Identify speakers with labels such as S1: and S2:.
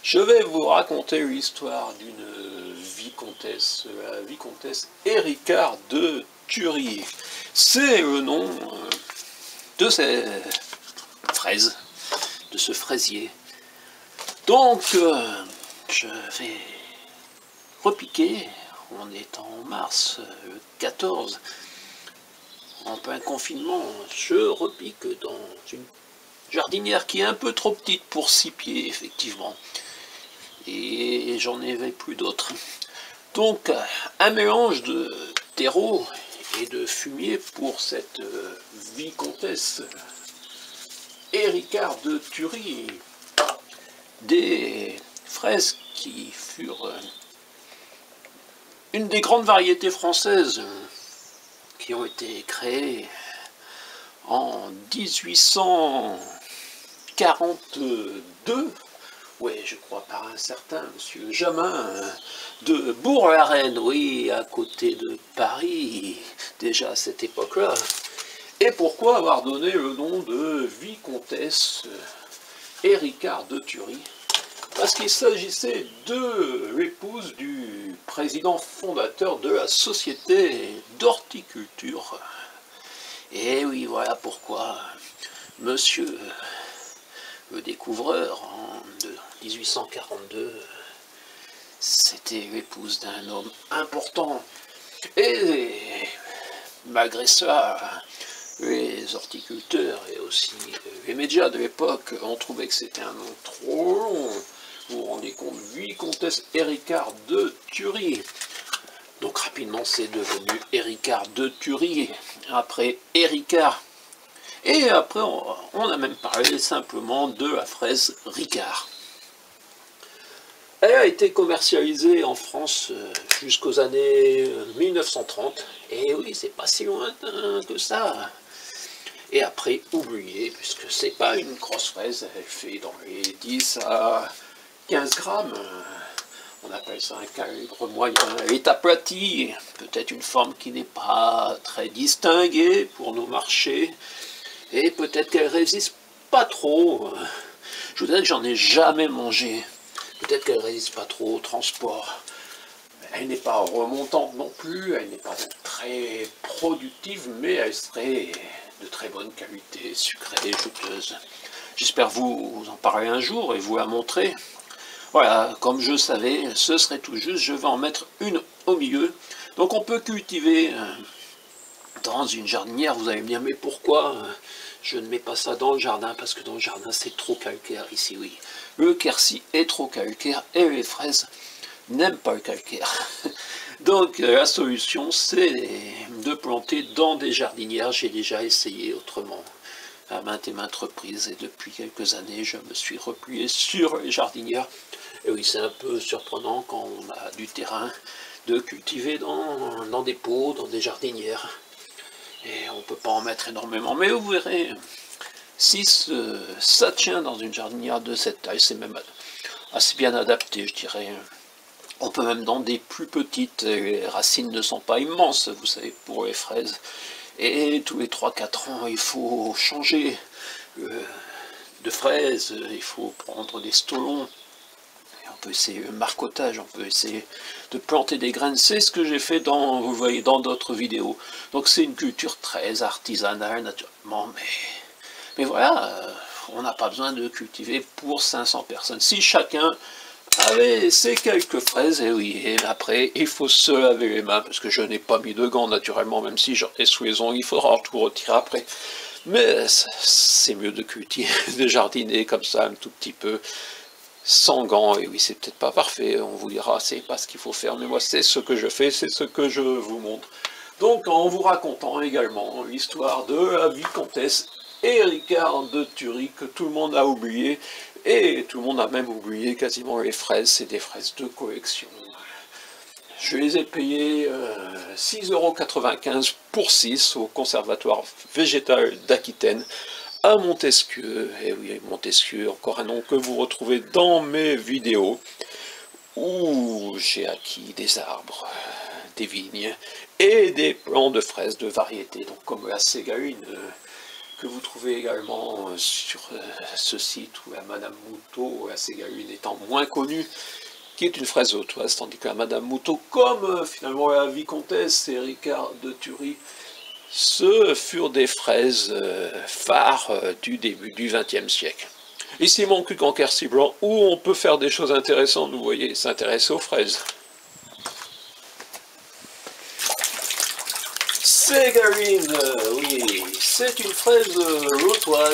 S1: Je vais vous raconter l'histoire d'une vicomtesse, la vicomtesse Éricard de Thury. C'est le nom de ces fraises, de ce fraisier. Donc, je vais repiquer, on est en mars 14, en plein confinement, je repique dans une jardinière qui est un peu trop petite pour 6 pieds, effectivement. Et j'en avais plus d'autres. Donc, un mélange de terreau et de fumier pour cette vicomtesse Éricard de Thury. Des fraises qui furent une des grandes variétés françaises qui ont été créées en 1842, oui, je crois par un certain monsieur Jamin de Bourg-la-Reine, oui, à côté de Paris, déjà à cette époque-là. Et pourquoi avoir donné le nom de vicomtesse Éricard de Thury? Parce qu'il s'agissait de l'épouse du président fondateur de la Société d'horticulture. Et oui, voilà pourquoi monsieur le découvreur en 1842, c'était l'épouse d'un homme important. Et malgré cela, les horticulteurs et aussi les médias de l'époque ont trouvé que c'était un nom trop long. Vous vous rendez compte, vicomtesse Éricard de Thury. Donc rapidement c'est devenu Éricard de Thury, après Éricard. Et après on a même parlé simplement de la fraise Ricard. Elle a été commercialisée en France jusqu'aux années 1930. Et oui, c'est pas si lointain que ça. Et après oubliée, puisque c'est pas une grosse fraise, elle fait dans les 10 à 15 grammes. On appelle ça un calibre moyen. Elle est aplatie, peut-être une forme qui n'est pas très distinguée pour nos marchés. Et peut-être qu'elle résiste pas trop. Je vous dirais que j'en ai jamais mangé. Peut-être qu'elle résiste pas trop au transport. Elle n'est pas remontante non plus, elle n'est pas très productive, mais elle serait de très bonne qualité, sucrée, juteuse. J'espère vous en parler un jour et vous la montrer. Voilà, comme je savais, ce serait tout juste, je vais en mettre une au milieu. Donc on peut cultiver dans une jardinière, vous allez me dire, mais pourquoi je ne mets pas ça dans le jardin? Parce que dans le jardin, c'est trop calcaire ici, oui. Le quercy est trop calcaire et les fraises n'aiment pas le calcaire. Donc la solution, c'est de planter dans des jardinières. J'ai déjà essayé autrement à maintes et maintes reprises et depuis quelques années, je me suis replié sur les jardinières. Et oui, c'est un peu surprenant quand on a du terrain de cultiver dans des pots, dans des jardinières. Et on ne peut pas en mettre énormément, mais vous verrez, si ça tient dans une jardinière de cette taille, c'est même assez bien adapté, je dirais. On peut même dans des plus petites, les racines ne sont pas immenses, vous savez, pour les fraises. Et tous les 3-4 ans, il faut changer de fraises, il faut prendre des stolons. On peut essayer le marcottage, on peut essayer de planter des graines. C'est ce que j'ai fait vous voyez, dans d'autres vidéos. Donc c'est une culture très artisanale, naturellement, mais voilà, on n'a pas besoin de cultiver pour 500 personnes. Si chacun avait ces quelques fraises, et oui, et après, il faut se laver les mains, parce que je n'ai pas mis de gants, naturellement, même si j'en ai sous les ongles, il faudra tout retirer après. Mais c'est mieux de cultiver, de jardiner comme ça, un tout petit peu, sans gants, et oui, c'est peut-être pas parfait, on vous dira, c'est pas ce qu'il faut faire, mais moi, c'est ce que je fais, c'est ce que je vous montre. Donc, en vous racontant également l'histoire de la vicomtesse Éricard de Thury, que tout le monde a oublié, et tout le monde a même oublié quasiment les fraises, c'est des fraises de collection. Je les ai payées 6,95 € pour 6 au Conservatoire végétal d'Aquitaine, à Montesquieu. Et oui, Montesquieu, encore un nom que vous retrouvez dans mes vidéos, où j'ai acquis des arbres, des vignes et des plants de fraises de variété, donc comme la ségaline que vous trouvez également sur ce site, où la Madame Moutot, la Ségalune étant moins connue, qui est une fraise hautoise, tandis que la Madame Moutot, comme finalement la Vicomtesse et Ricard de Thury, ce furent des fraises phares du début du XXe siècle. Ici Montcuq en Quercy blanc, où on peut faire des choses intéressantes, vous voyez, s'intéresser aux fraises. Ségaline, oui, c'est une fraise hautoise.